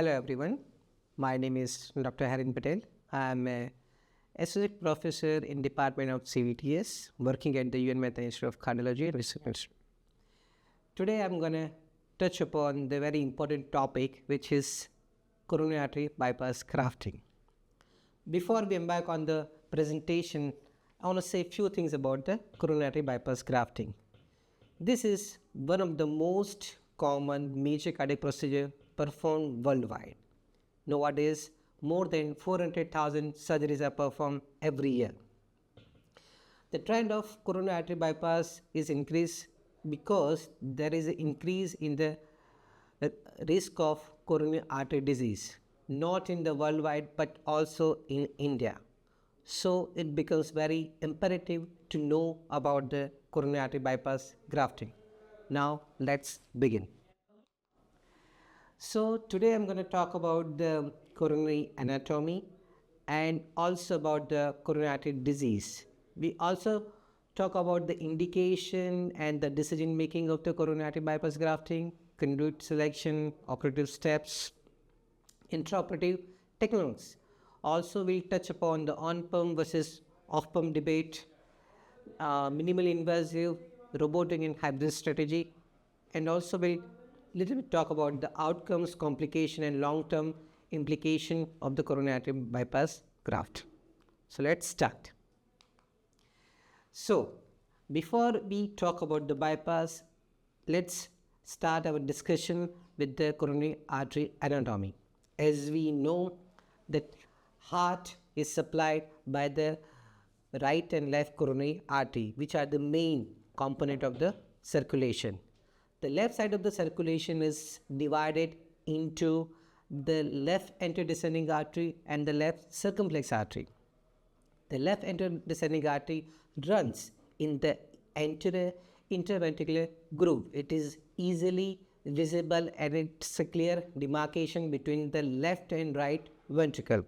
Hello everyone, my name is Dr. Harin Patel. I am an associate professor in Department of CVTS working at the UNMICRC Institute of Cardiology and Research. Today I am going to touch upon the very important topic, which is coronary artery bypass grafting. Before we embark on the presentation, I want to say a few things about the coronary artery bypass grafting. This is one of the most common major cardiac procedure performed worldwide. Nowadays, more than 400,000 surgeries are performed every year. The trend of coronary artery bypass is increased because there is an increase in the risk of coronary artery disease, not in the worldwide but also in India. So it becomes very imperative to know about the coronary artery bypass grafting. Now let's begin. So today I'm going to talk about the coronary anatomy and also about the coronary artery disease. We also talk about the indication and the decision making of the coronary artery bypass grafting, conduit selection, operative steps, intraoperative techniques. Also we'll touch upon the on-pump versus off-pump debate, minimally invasive, robotic and hybrid strategy, and also we'll little bit talk about the outcomes, complication and long-term implication of the coronary artery bypass graft. So let's start. So before we talk about the bypass, let's start our discussion with the coronary artery anatomy. As we know that heart is supplied by the right and left coronary artery, which are the main component of the circulation. The left side of the circulation is divided into the left anterior descending artery and the left circumflex artery. The left anterior descending artery runs in the anterior interventricular groove. It is easily visible and it's a clear demarcation between the left and right ventricle.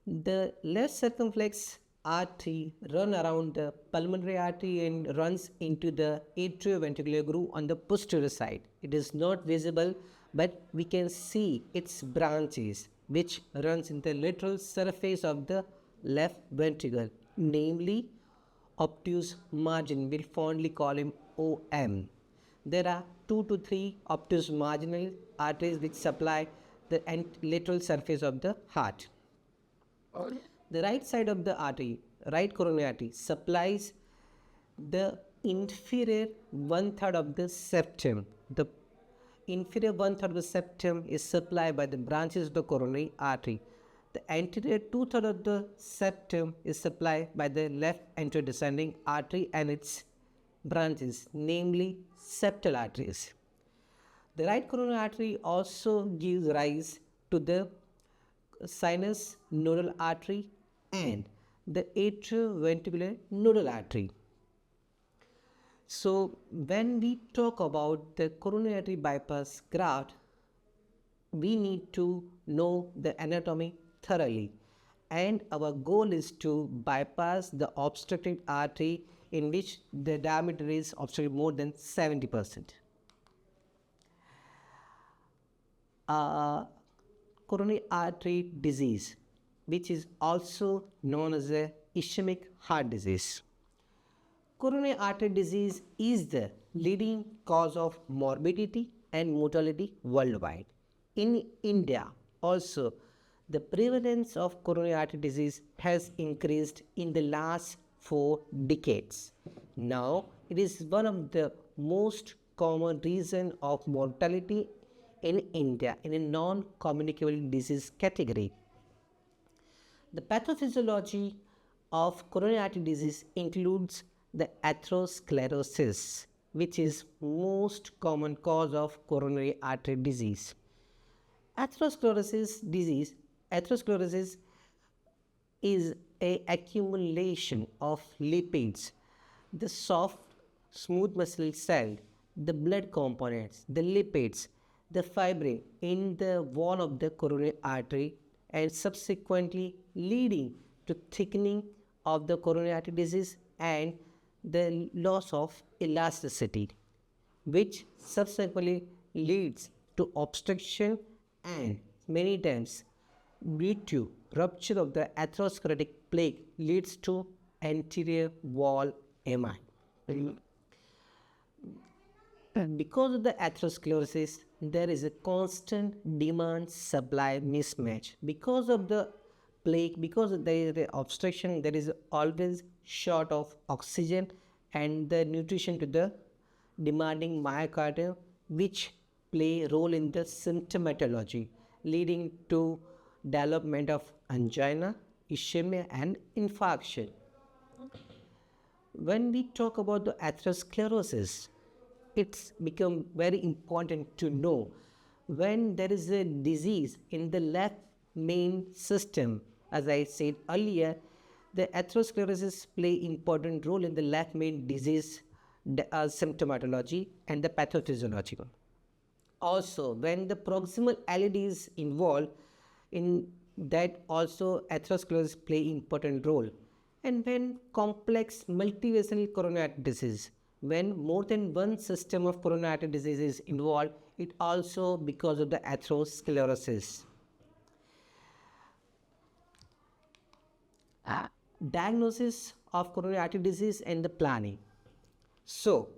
The left circumflex artery runs around the pulmonary artery and runs into the atrioventricular groove on the posterior side. It is not visible, but we can see its branches which runs in the lateral surface of the left ventricle, namely obtuse margin. We'll fondly call him OM. There are 2 to 3 obtuse marginal arteries which supply the lateral surface of the heart. The right side of the artery, right coronary artery, supplies the inferior 1/3 of the septum. The inferior 1/3 of the septum is supplied by the branches of the coronary artery. The anterior 2/3 of the septum is supplied by the left anterior descending artery and its branches, namely septal arteries. The right coronary artery also gives rise to the sinus nodal artery and the atrioventricular nodal artery. So when we talk about the coronary artery bypass graft, we need to know the anatomy thoroughly, and our goal is to bypass the obstructed artery in which the diameter is obstructed more than 70%. Coronary artery disease, which is also known as a ischemic heart disease. Coronary artery disease is the leading cause of morbidity and mortality worldwide. In India also, the prevalence of coronary artery disease has increased in the last 4 decades. Now, it is one of the most common reason of mortality in India in a non-communicable disease category. The pathophysiology of coronary artery disease includes the atherosclerosis, which is most common cause of coronary artery disease. Atherosclerosis is a accumulation of lipids, the soft smooth muscle cell, the blood components, the lipids, the fibrin in the wall of the coronary artery, and subsequently leading to thickening of the coronary artery disease and the loss of elasticity, which subsequently leads to obstruction and many times lead to rupture of the atherosclerotic plaque leads to anterior wall MI. And because of the atherosclerosis, there is a constant demand supply mismatch. Because of the plaque, because there is the obstruction, there is always short of oxygen and the nutrition to the demanding myocardium, which play a role in the symptomatology, leading to development of angina, ischemia, and infarction. When we talk about the atherosclerosis, it's become very important to know when there is a disease in the left main system. As I said earlier, the atherosclerosis play important role in the left main disease symptomatology and the pathophysiology. Also, when the proximal LED is involved, in that also atherosclerosis play important role. And when complex multivessel coronary artery disease, when more than one system of coronary artery disease is involved, it also because of the atherosclerosis. Diagnosis of coronary artery disease and the planning. So,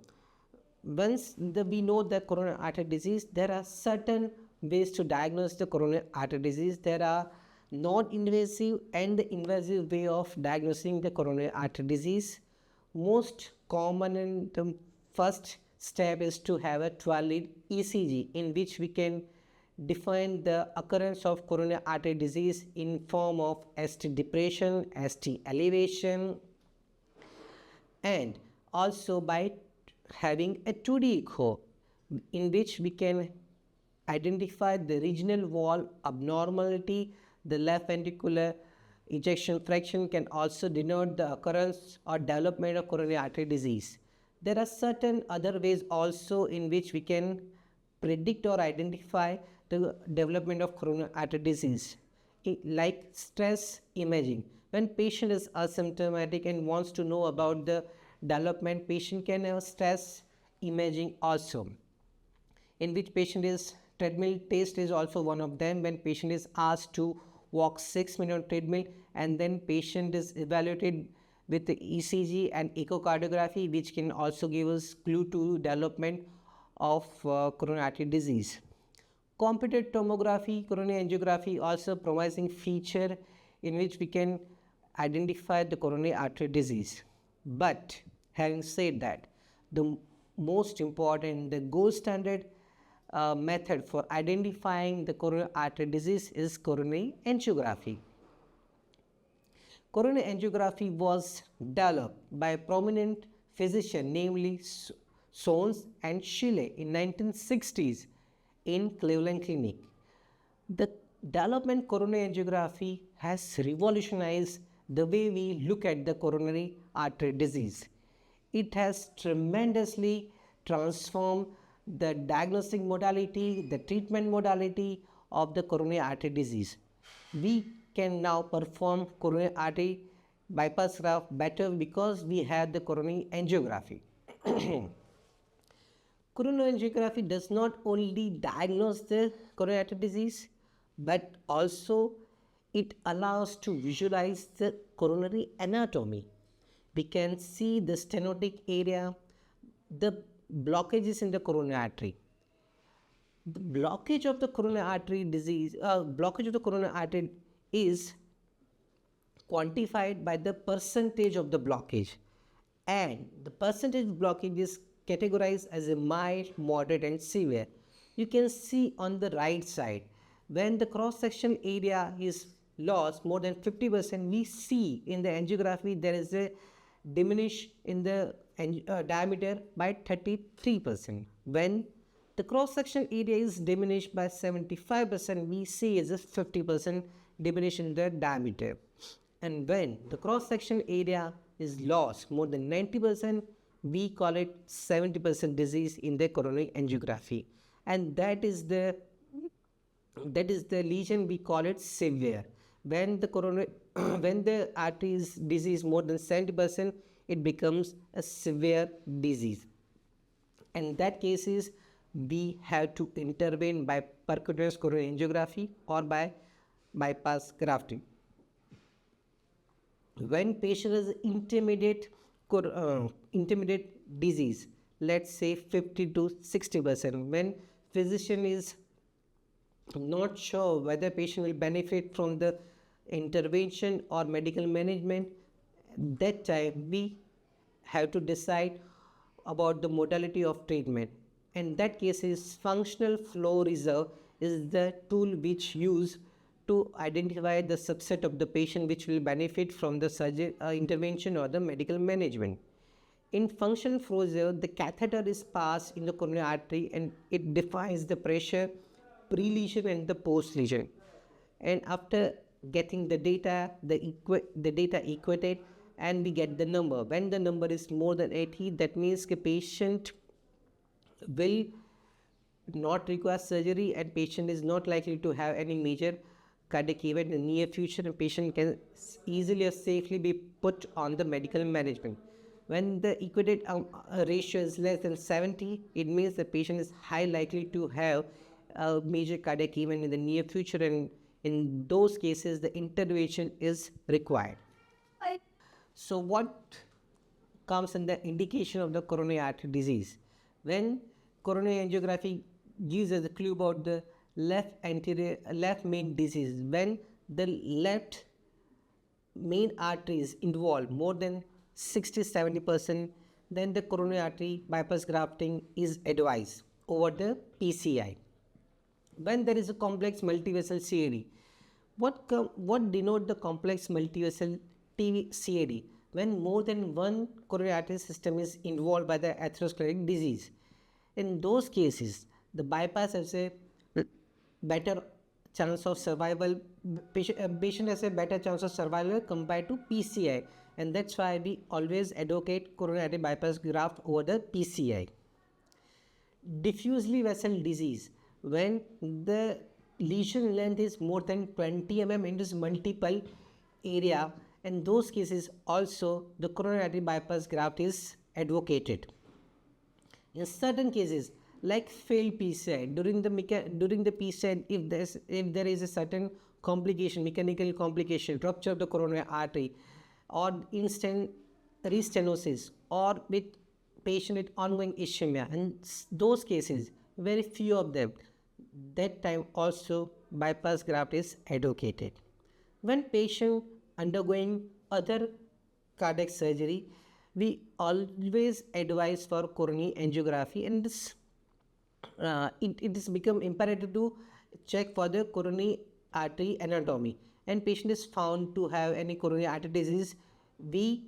once we know the coronary artery disease, there are certain ways to diagnose the coronary artery disease. There are non-invasive and the invasive way of diagnosing the coronary artery disease. Most common and the first step is to have a 12-lead ECG, in which we can define the occurrence of coronary artery disease in form of ST depression, ST elevation, and also by having a 2D echo, in which we can identify the regional wall abnormality. The left ventricular ejection fraction can also denote the occurrence or development of coronary artery disease. There are certain other ways also in which we can predict or identify the development of coronary artery disease, like stress imaging. When patient is asymptomatic and wants to know about the development, patient can have stress imaging also, in which patient is treadmill test is also one of them. When patient is asked to walk 6 minutes on treadmill, and then patient is evaluated with the ECG and echocardiography, which can also give us clue to development of coronary artery disease. Computed tomography, coronary angiography also promising feature in which we can identify the coronary artery disease. But having said that, the most important, the gold standard method for identifying the coronary artery disease is coronary angiography. Coronary angiography was developed by a prominent physician, namely Sones and Shile, in 1960s in Cleveland Clinic. The development coronary angiography has revolutionized the way we look at the coronary artery disease. It has tremendously transformed the diagnostic modality, the treatment modality of the coronary artery disease. We can now perform coronary artery bypass graft better because we have the coronary angiography. Coronary angiography does not only diagnose the coronary artery disease, but also it allows to visualize the coronary anatomy. We can see the stenotic area, the blockages in the coronary artery. The blockage of the coronary artery disease, blockage of the coronary artery is quantified by the percentage of the blockage, and the percentage blockage is categorized as a mild, moderate, and severe. You can see on the right side, when the cross-section area is lost more than 50%, we see in the angiography there is a diminish in the diameter by 33%. When the cross-section area is diminished by 75%, we see as a 50% diminution in the diameter. And when the cross-section area is lost more than 90%, we call it 70% disease in the coronary angiography. And that is the lesion, we call it severe. When the coronary when the artery is disease more than 70%, it becomes a severe disease. And that case is we have to intervene by percutaneous coronary angiography or by bypass grafting. When patient has intermediate disease, let's say 50 to 60%, when physician is not sure whether patient will benefit from the intervention or medical management, that time we have to decide about the modality of treatment. In that case, is functional flow reserve is the tool which used to identify the subset of the patient which will benefit from the surgery intervention or the medical management. In functional flow reserve, the catheter is passed in the coronary artery and it defines the pressure pre-lesion and the post-lesion. And after getting the data, the data equated, and we get the number. When the number is more than 80, that means the patient will not require surgery and patient is not likely to have any major cardiac event in the near future, and patient can easily or safely be put on the medical management. When the equated ratio is less than 70, it means the patient is high likely to have a major cardiac event in the near future, and in those cases the intervention is required. So what comes in the indication of the coronary artery disease? When coronary angiography gives us a clue about the left main disease, when the left main artery is involved more than 60-70%, then the coronary artery bypass grafting is advised over the PCI. When there is a complex multivessel CAD, what denote the complex multivessel CAD? When more than one coronary artery system is involved by the atherosclerotic disease. In those cases, the bypass has a better chance of survival. Patient has a better chance of survival compared to PCI, and that's why we always advocate coronary artery bypass graft over the PCI. Diffusely vessel disease, when the lesion length is more than 20 mm in this multiple area, in those cases also the coronary artery bypass graft is advocated. In certain cases like failed PCI, during the PCI, if there is a certain complication, mechanical complication, rupture of the coronary artery, or instant restenosis, or with patient with ongoing ischemia, in those cases, very few of them, that time also bypass graft is advocated. When patient undergoing other cardiac surgery, we always advise for coronary angiography, and this it is become imperative to check for the coronary artery anatomy, and patient is found to have any coronary artery disease, we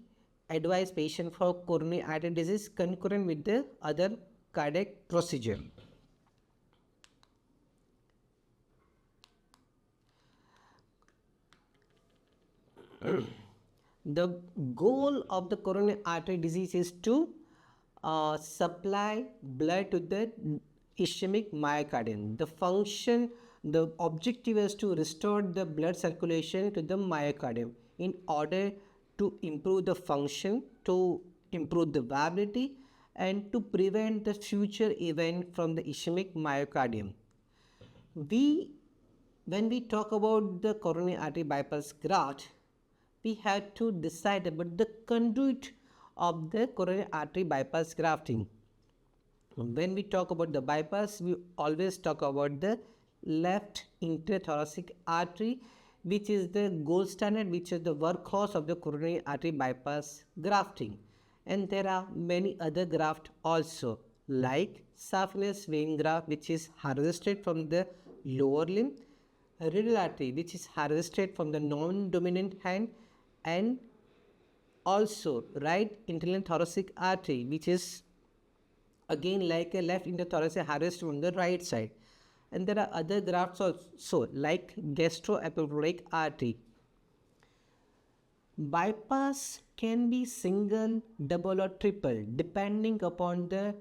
advise patient for coronary artery disease concurrent with the other cardiac procedure. The goal of the coronary artery disease is to supply blood to the ischemic myocardium. The function, the objective is to restore the blood circulation to the myocardium in order to improve the function, to improve the viability, and to prevent the future event from the ischemic myocardium. When we talk about the coronary artery bypass graft, we had to decide about the conduit of the coronary artery bypass grafting. When we talk about the bypass, we always talk about the left intrathoracic artery, which is the gold standard, which is the workhorse of the coronary artery bypass grafting. And there are many other grafts also, like saphenous vein graft, which is harvested from the lower limb, radial artery, which is harvested from the non-dominant hand, and also right internal thoracic artery, which is again like a left interthoracic harvest from the right side. And there are other grafts also, like gastroepiploic artery. Bypass can be single, double, or triple depending upon the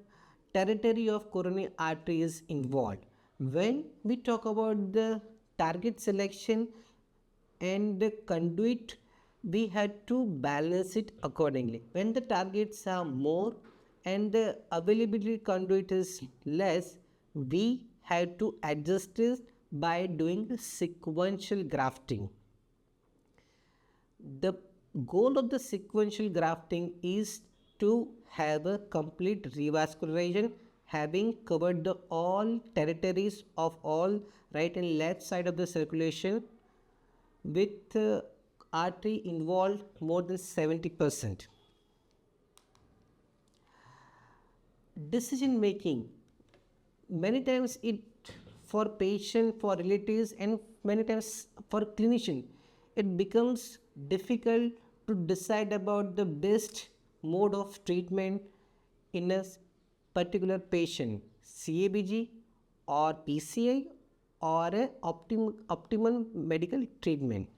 territory of coronary artery is involved. When we talk about the target selection and the conduit, we had to balance it accordingly. When the targets are more and the availability conduit is less, we have to adjust it by doing sequential grafting. The goal of the sequential grafting is to have a complete revascularization, having covered the all territories of all right and left side of the circulation with artery involved more than 70%. Decision making, many times it for patient, for relatives, and many times for clinician, it becomes difficult to decide about the best mode of treatment in a particular patient, CABG or PCI or a optimal medical treatment.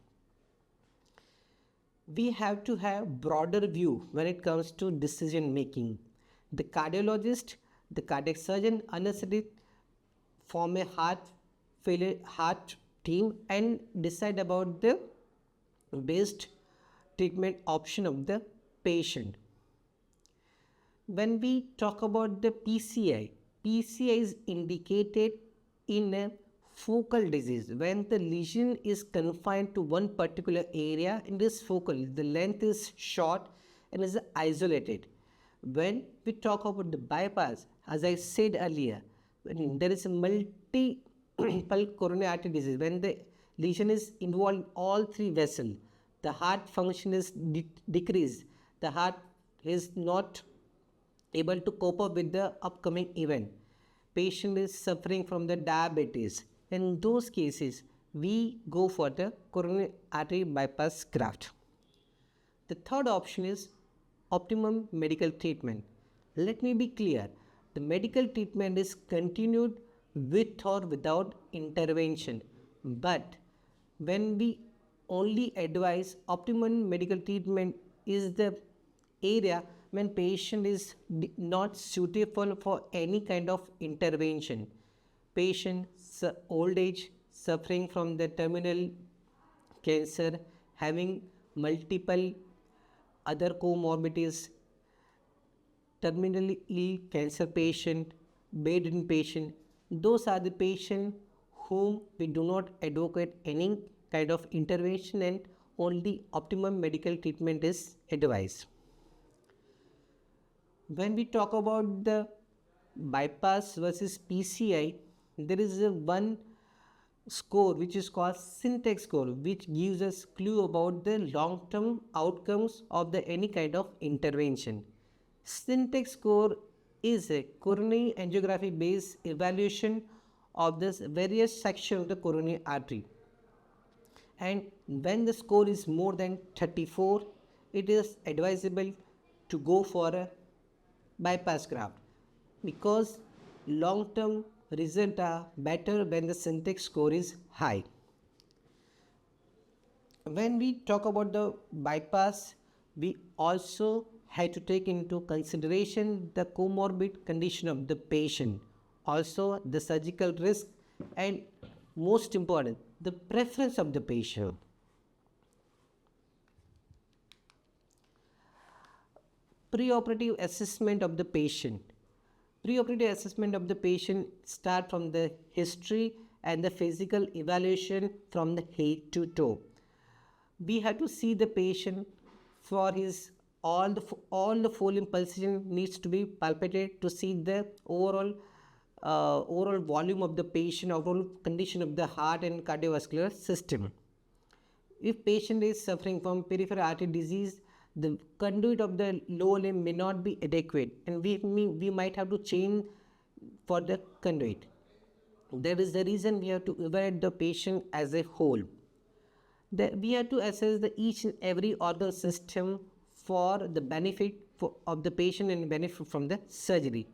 We have to have broader view when it comes to decision making. The cardiologist, the cardiac surgeon, anesthetic form a heart team and decide about the best treatment option of the patient. When we talk about the PCI, PCI is indicated in a focal disease when the lesion is confined to one particular area and is focal, the length is short and is isolated. When we talk about the bypass, as I said earlier, when there is a multiple coronary artery disease, when the lesion is involved in all three vessels, the heart function is decreased, the heart is not able to cope up with the upcoming event, patient is suffering from the diabetes. In those cases, we go for the coronary artery bypass graft. The third option is optimum medical treatment. Let me be clear, the medical treatment is continued with or without intervention, but when we only advise optimum medical treatment is the area when patient is not suitable for any kind of intervention. Patient's old age, suffering from the terminal cancer, having multiple other comorbidities, terminally ill cancer patient, bedridden patient, those are the patients whom we do not advocate any kind of intervention and only optimum medical treatment is advised. When we talk about the bypass versus PCI, there is a one score which is called syntax score, which gives us clue about the long-term outcomes of the any kind of intervention. Syntax score is a coronary angiography based evaluation of this various section of the coronary artery, and when the score is more than 34, it is advisable to go for a bypass graft because long-term results are better when the syntax score is high. When we talk about the bypass, we also have to take into consideration the comorbid condition of the patient, also the surgical risk, and most important, the preference of the patient. Pre-operative assessment of the patient. Pre-operative assessment of the patient start from the history and the physical evaluation from the head to toe. We have to see the patient for his all the full impulsion needs to be palpated to see the overall volume of the patient, overall condition of the heart and cardiovascular system. If patient is suffering from peripheral artery disease, the conduit of the lower limb may not be adequate and we might have to change for the conduit. That is the reason we have to evaluate the patient as a whole. We have to assess the each and every organ system for the benefit of the patient and benefit from the surgery.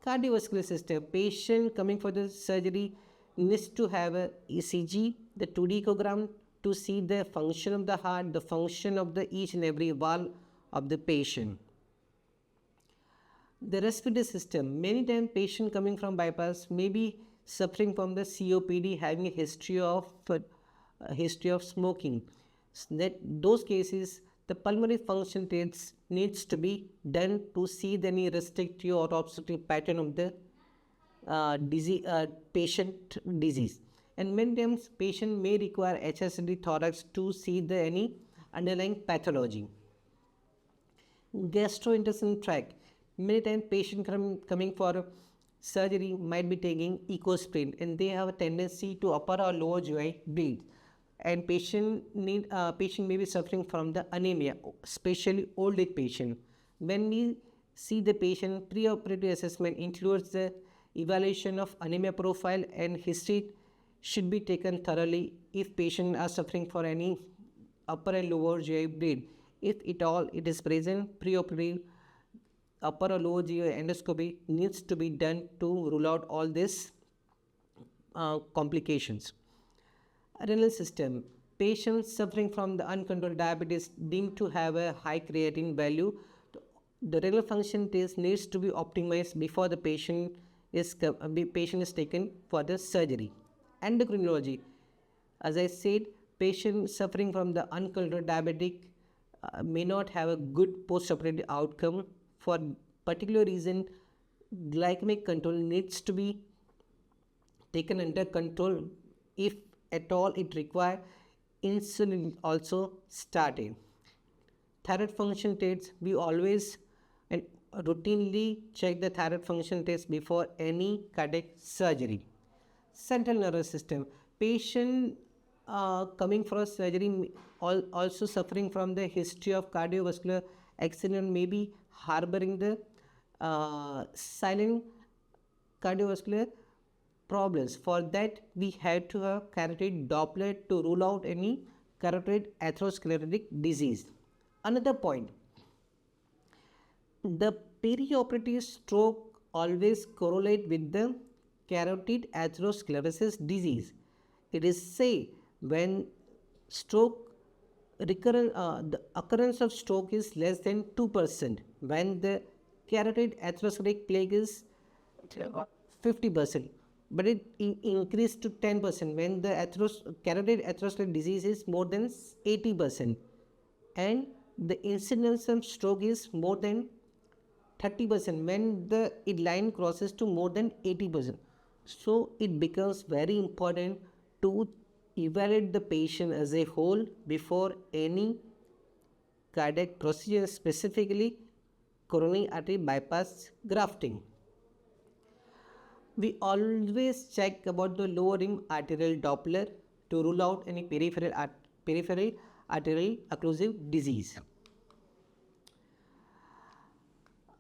Cardiovascular system, patient coming for the surgery needs to have a ECG, the 2D echogram to see the function of the heart, the function of the each and every valve of the patient. The respiratory system, many times patient coming from bypass may be suffering from the COPD, having a history of smoking. Those cases, the pulmonary function tests needs to be done to see any restrictive or obstructive pattern of the patient disease. And many times patient may require HSD thorax to see the any underlying pathology. Gastrointestinal tract. Many times patient coming for surgery might be taking ecosprin and they have a tendency to upper or lower GI bleed. And patient may be suffering from the anemia, especially old age patient. When we see the patient, pre-operative assessment includes the evaluation of anemia profile and history should be taken thoroughly if patient are suffering for any upper and lower GI bleed. If at all it is present, pre-operative upper or lower GI endoscopy needs to be done to rule out all these complications. Renal system. Patients suffering from the uncontrolled diabetes deemed to have a high creatinine value. The renal function test needs to be optimized before the patient is taken for the surgery. Endocrinology. As I said, patient suffering from the uncontrolled diabetic may not have a good post-operative outcome. For particular reason, glycemic control needs to be taken under control. If at all it require, insulin also started. Thyroid function tests, we always and routinely check the thyroid function test before any cardiac surgery. Central nervous system. Patient coming for a surgery also suffering from the history of cardiovascular accident, may be harboring the silent cardiovascular problems. For that, we had to have carotid Doppler to rule out any carotid atherosclerotic disease. Another point, the perioperative stroke always correlate with the carotid atherosclerosis disease. It is say when stroke the occurrence of stroke is less than 2%, when the carotid atherosclerotic plague is 50%, but it increased to 10% when the carotid atherosclerotic disease is more than 80%, and the incidence of stroke is more than 30% when the line crosses to more than 80%. So it becomes very important to evaluate the patient as a whole before any cardiac procedure, specifically coronary artery bypass grafting. We always check about the lower limb arterial Doppler to rule out any peripheral arterial occlusive disease.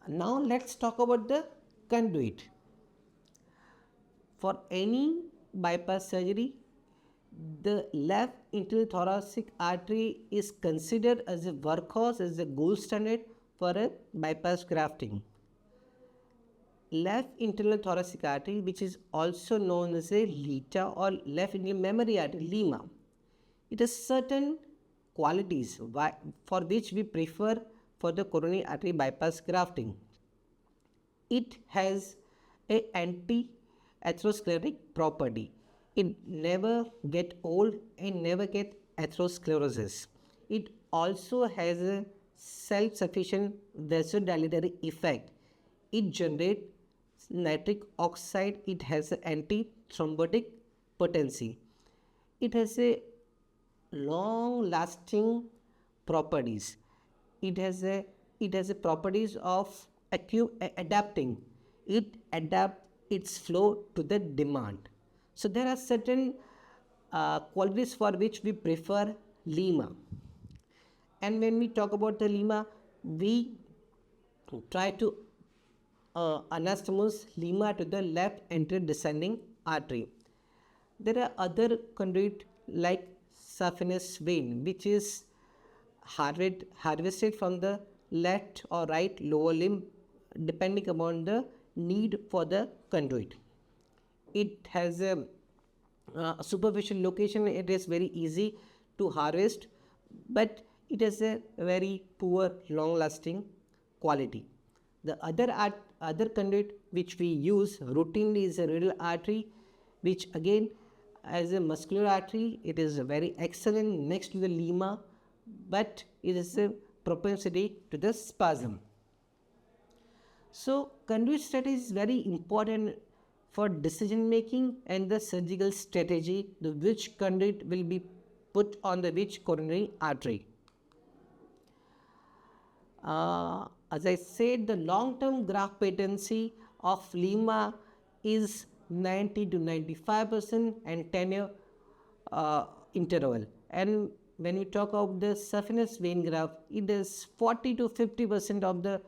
Now let's talk about the conduit. For any bypass surgery, the left internal thoracic artery is considered as a workhorse, as a gold standard for a bypass grafting. Left internal thoracic artery, which is also known as a LITA or left internal memory artery, LIMA. It has certain qualities for which we prefer for the coronary artery bypass grafting. It has a anti-atherosclerotic property. It never get old and never get atherosclerosis. It also has a self-sufficient vasodilatory effect. It generates nitric oxide. It has an anti-thrombotic potency. It has a long-lasting properties. It has a properties of adapting. It adapts its flow to the demand. So there are certain qualities for which we prefer LIMA. And when we talk about the LIMA, we try to anastomose LIMA to the left anterior descending artery. There are other conduit like saphenous vein, which is harvested from the left or right lower limb depending upon the need for the conduit. It has a superficial location. It is very easy to harvest, but it has a very poor long-lasting quality. The other conduit which we use routinely is a radial artery, which again as a muscular artery, it is very excellent next to the LIMA, but it is a propensity to the spasm. So conduit strategy is very important for decision making and the surgical strategy, the which conduit will be put on the which coronary artery. As I said, the long-term graft patency of lima is 90 to 95% and 10-year interval. And when we talk of the saphenous vein graft, it is 40 to 50% of the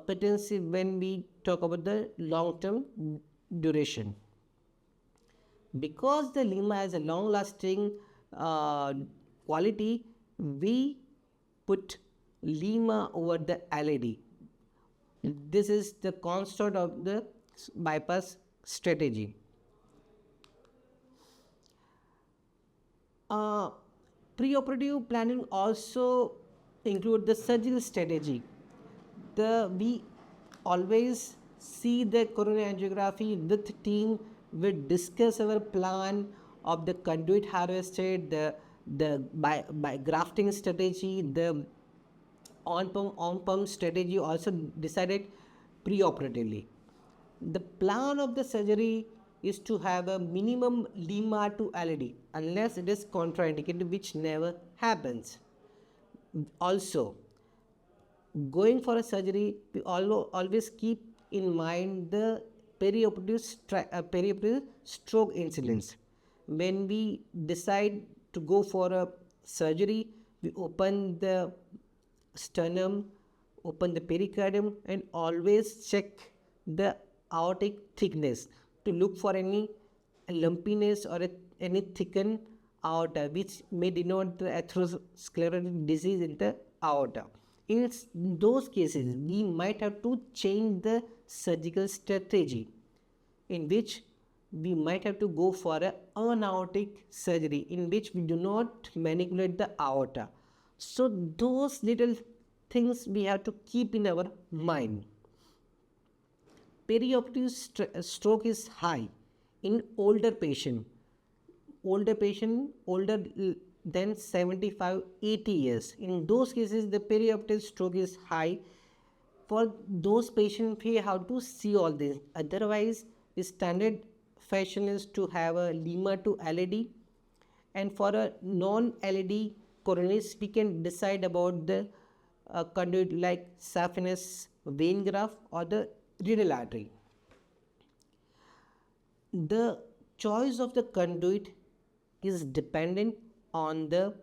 patency when we talk about the long-term duration. Because the lima has a long-lasting quality, we put lima over the LAD. This is the construct of the bypass strategy. Pre-operative planning also include the surgical strategy. We always see the coronary angiography with team. We discuss our plan of the conduit harvested, by grafting strategy, the on pump strategy also decided pre-operatively. The plan of the surgery is to have a minimum lima to LAD unless it is contraindicated, which never happens. Also, going for a surgery, we always keep in mind the perioperative stroke incidence. When we decide to go for a surgery, we open the sternum, open the pericardium, and always check the aortic thickness to look for any lumpiness or any thickened aorta, which may denote the atherosclerotic disease in the aorta. In those cases, we might have to change the surgical strategy, in which we might have to go for an unaortic surgery, in which we do not manipulate the aorta. So those little things we have to keep in our mind. Perioperative stroke is high in older patient, older than 75-80 years. In those cases, the perioperative stroke is high. For those patients, we have to see all this. Otherwise, the standard fashion is to have a lima to LAD, and for a non-LAD coronaries, we can decide about the conduit like saphenous vein graft or the renal artery. The choice of the conduit is dependent on the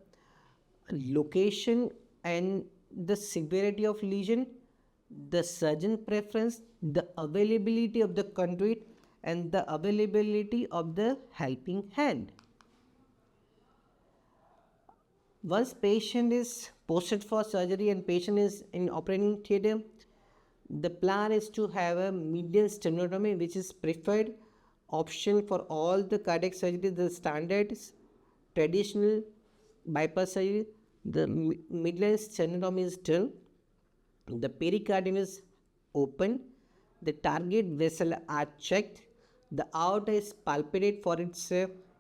location and the severity of lesion, the surgeon preference, the availability of the conduit, and the availability of the helping hand. Once patient is posted for surgery and patient is in operating theatre, the plan is to have a medial sternotomy, which is preferred option for all the cardiac surgery. The standard traditional bypass surgery, the medial sternotomy is done, the pericardium is open, the target vessel are checked, the aorta is palpated for its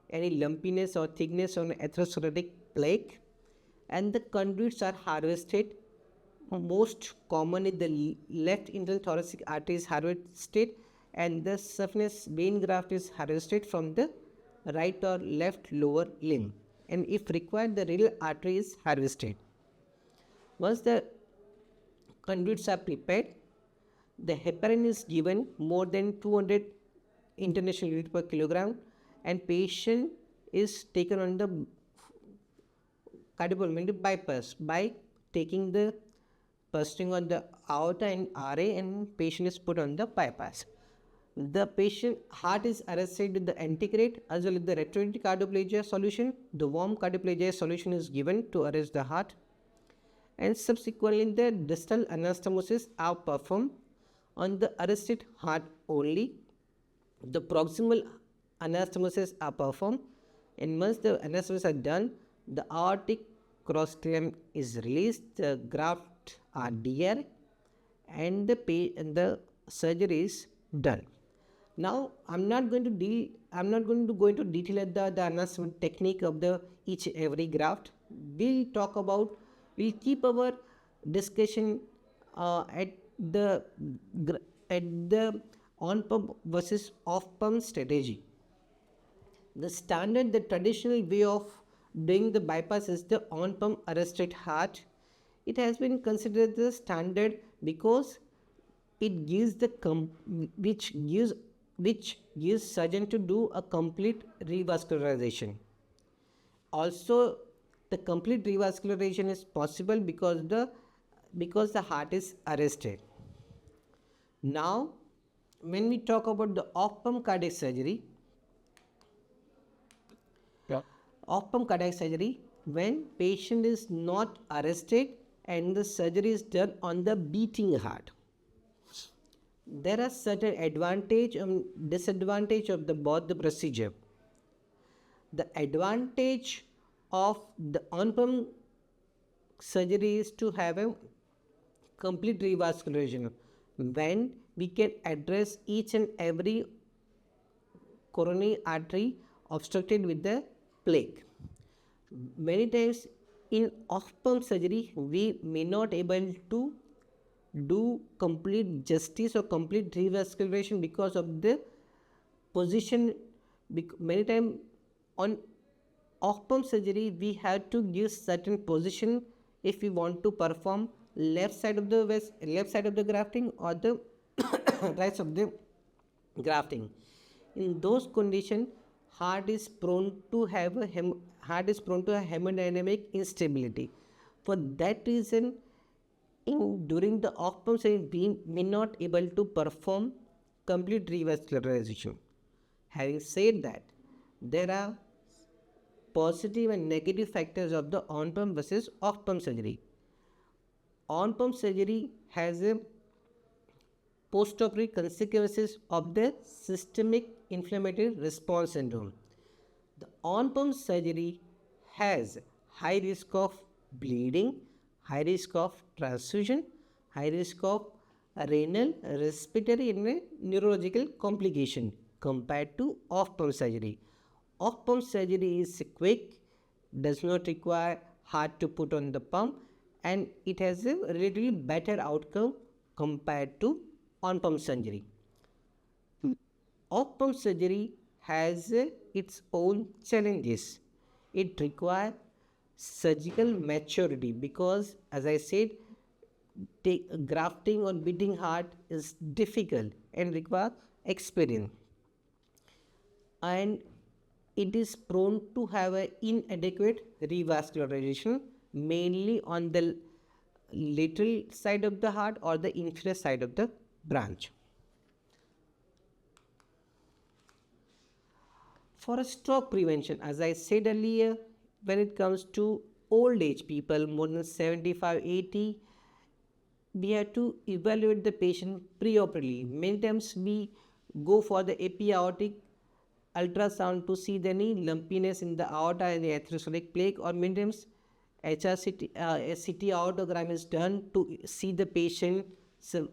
any lumpiness or thickness on atherosclerotic plaque, and the conduits are harvested. Most commonly, the left internal thoracic artery is harvested, and the saphenous vein graft is harvested from the right or left lower limb, and if required, the renal artery is harvested. Once the conduits are prepared, the heparin is given more than 200 international units per kilogram, and patient is taken on the cardiopulmonary bypass by taking the bursting on the aorta and RA, and patient is put on the bypass. The patient heart is arrested with the anticrate as well as the retroventricular cardioplegia solution. The warm cardioplegia solution is given to arrest the heart, and subsequently the distal anastomosis are performed on the arrested heart only. The proximal anastomosis are performed, and once the anastomosis are done, the aortic cross-clamp is released, the graft are DR, and the surgery is done. Now, I'm not going to go into detail at the anastomotic technique of the each every graft. We'll keep our discussion at the on-pump versus off-pump strategy. The traditional way of doing the bypass is the on-pump arrested heart. It has been considered the standard because it gives which gives surgeon to do a complete revascularization. Also, the complete revascularization is possible because the heart is arrested. Now, when we talk about the off-pump cardiac surgery, off-pump cardiac surgery, when patient is not arrested and the surgery is done on the beating heart. There are certain advantage and disadvantage of both the procedure. The advantage of the on-pump surgery is to have a complete revascularization when we can address each and every coronary artery obstructed with the plaque. Many times in off-pump surgery, we may not able to do complete justice or complete revascularization because of the position. Many times on off-pump surgery, we have to give certain position if we want to perform left side of the grafting or the right of the grafting. In those conditions, heart is prone to have a hemodynamic instability. For that reason, during the off-pump surgery, we may not able to perform complete revascularization. Having said that, there are positive and negative factors of the on-pump versus off-pump surgery. On-pump surgery has a post-operative consequences of the systemic inflammatory response syndrome. The on-pump surgery has high risk of bleeding, high risk of transfusion, high risk of renal, respiratory and neurological complication compared to off-pump surgery. Off-pump surgery is quick, does not require heart to put on the pump, and it has a relatively better outcome compared to on-pump surgery. Off-pump surgery has its own challenges. It requires surgical maturity because, as I said, grafting on beating heart is difficult and requires experience, and it is prone to have an inadequate revascularization, mainly on the lateral side of the heart or the inferior side of the branch. For a stroke prevention, as I said earlier, when it comes to old age people more than 75, 80, we have to evaluate the patient pre-operatively. Many times we go for the epi-aortic ultrasound to see any lumpiness in the aorta and the atherosclerotic plaque, or many times HRCT, CT aortogram is done to see the patient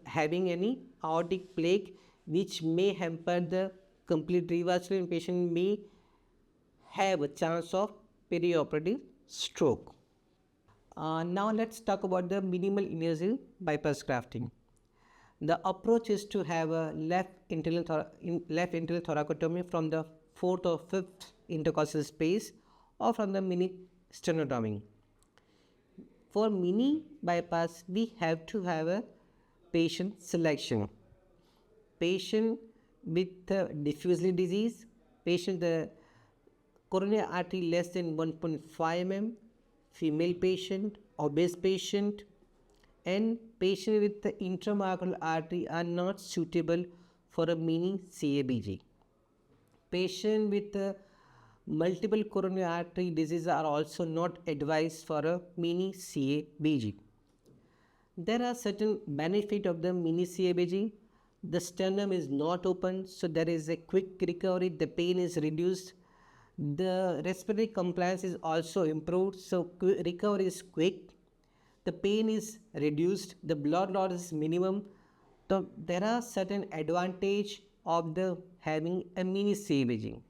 having any aortic plaque, which may hamper the complete revascularization. Patient may have a chance of perioperative stroke. Now let's talk about the minimal invasive bypass grafting. The approach is to have a left internal thoracotomy from the 4th or 5th intercostal space or from the mini sternotomy. For mini bypass, we have to have a patient selection. Patient with diffusely disease, patient the coronary artery less than 1.5 mm, female patient, obese patient, and patient with the intramyocardial artery are not suitable for a mini CABG. Patient with multiple coronary artery disease are also not advised for a mini CABG. There are certain benefit of the mini CABG. The sternum is not open, so there is a quick recovery, the pain is reduced, the respiratory compliance is also improved, so recovery is quick, the pain is reduced, the blood loss is minimum. So there are certain advantage of the having a mini CABG.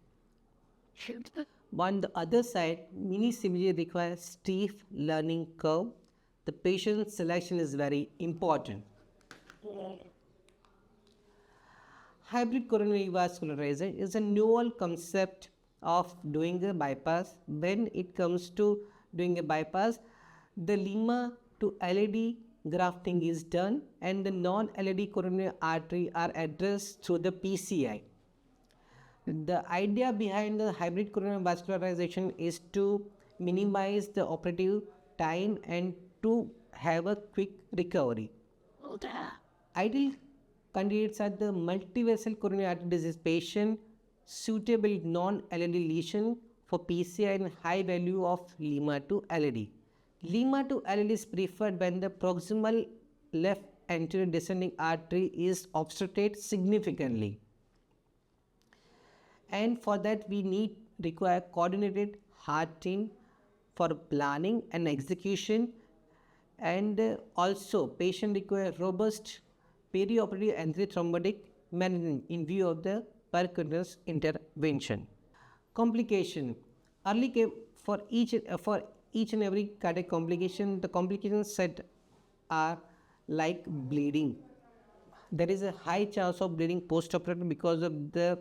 On the other side, mini CABG requires steep learning curve. The patient selection is very important. Hybrid coronary vascularization is a novel concept of doing a bypass. When it comes to doing a bypass, the lima to LED grafting is done and the non-LED coronary artery are addressed through the PCI. The idea behind the hybrid coronary vascularization is to minimize the operative time and to have a quick recovery. Ideal candidates are the multivessel coronary artery disease patient, suitable non-LED lesion for PCI and high value of lima to LED. Lima to LED is preferred when the proximal left anterior descending artery is obstructed significantly. And for that we require coordinated heart team for planning and execution, and also patient require robust perioperative antithrombotic management in view of the percutaneous intervention. Complication. For each and every cardiac complication, the complications set are like bleeding. There is a high chance of bleeding post-operative because of the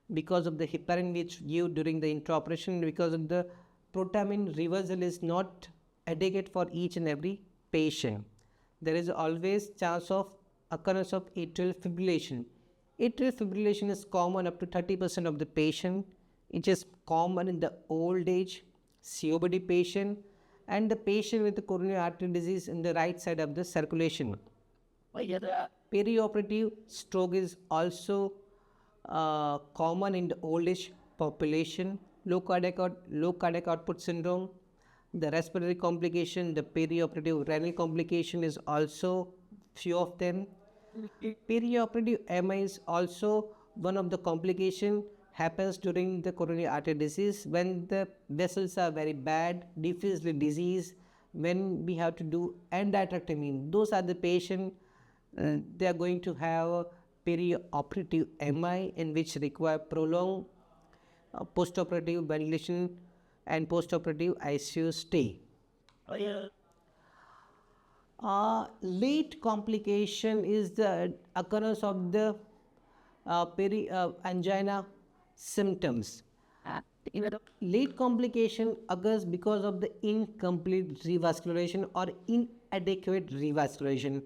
heparin which give during the intraoperation, because of the protamine reversal is not adequate for each and every patient. There is always chance of occurrence of atrial fibrillation. Atrial fibrillation is common up to 30% of the patient. It is common in the old age, COPD patient, and the patient with the coronary artery disease in the right side of the circulation. Perioperative stroke is also common in the old age population. Low cardiac output syndrome, the respiratory complication, the perioperative renal complication is also few of them. Perioperative MI is also one of the complication happens during the coronary artery disease when the vessels are very bad, diffusely disease, when we have to do endarterectomy. Those are the patient they are going to have perioperative MI in which require prolonged post-operative ventilation and post-operative ICU stay. Late complication is the occurrence of the angina symptoms. Late complication occurs because of the incomplete revascularization or inadequate revascularization.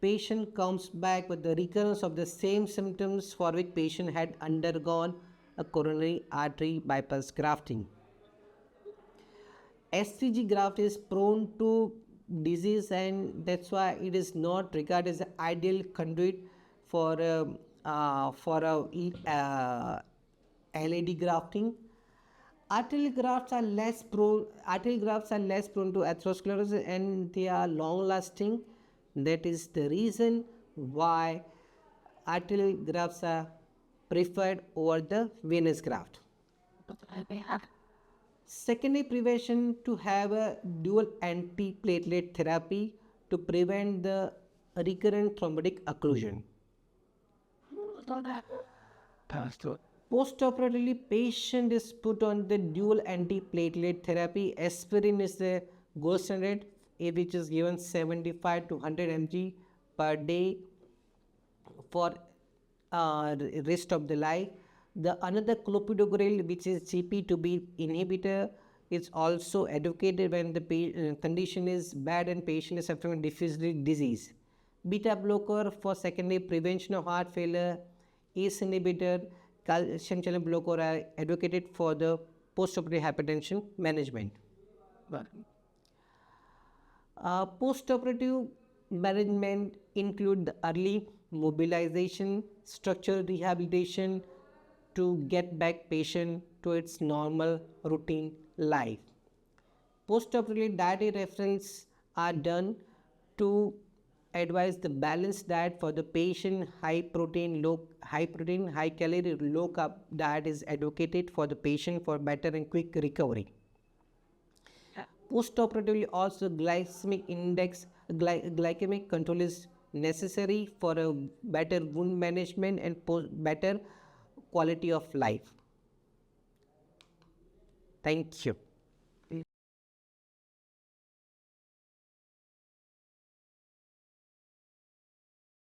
Patient comes back with the recurrence of the same symptoms for which patient had undergone a coronary artery bypass grafting. SCG graft is prone to disease, and that's why it is not regarded as an ideal conduit for LED grafting. Arterial grafts are less prone to atherosclerosis and they are long lasting. That is the reason why arterial grafts are preferred over the venous graft. Secondary prevention to have a dual antiplatelet therapy to prevent the recurrent thrombotic occlusion. Post-operatively, patient is put on the dual antiplatelet therapy. Aspirin is the gold standard, which is given 75 to 100 mg per day for rest of the life. The another clopidogrel, which is CP2B inhibitor, is also advocated when the condition is bad and patient is suffering diffuse disease. Beta blocker for secondary prevention of heart failure, ACE inhibitor, calcium channel blocker are advocated for the post-operative hypertension management. Post-operative management include the early mobilization, structural rehabilitation to get back patient to its normal routine life. Post-operative dietary reference are done to advise the balanced diet for the patient. High protein, high calorie, low carb diet is advocated for the patient for better and quick recovery. Post-operatively also glycemic control is necessary for a better wound management and better quality of life. Thank you.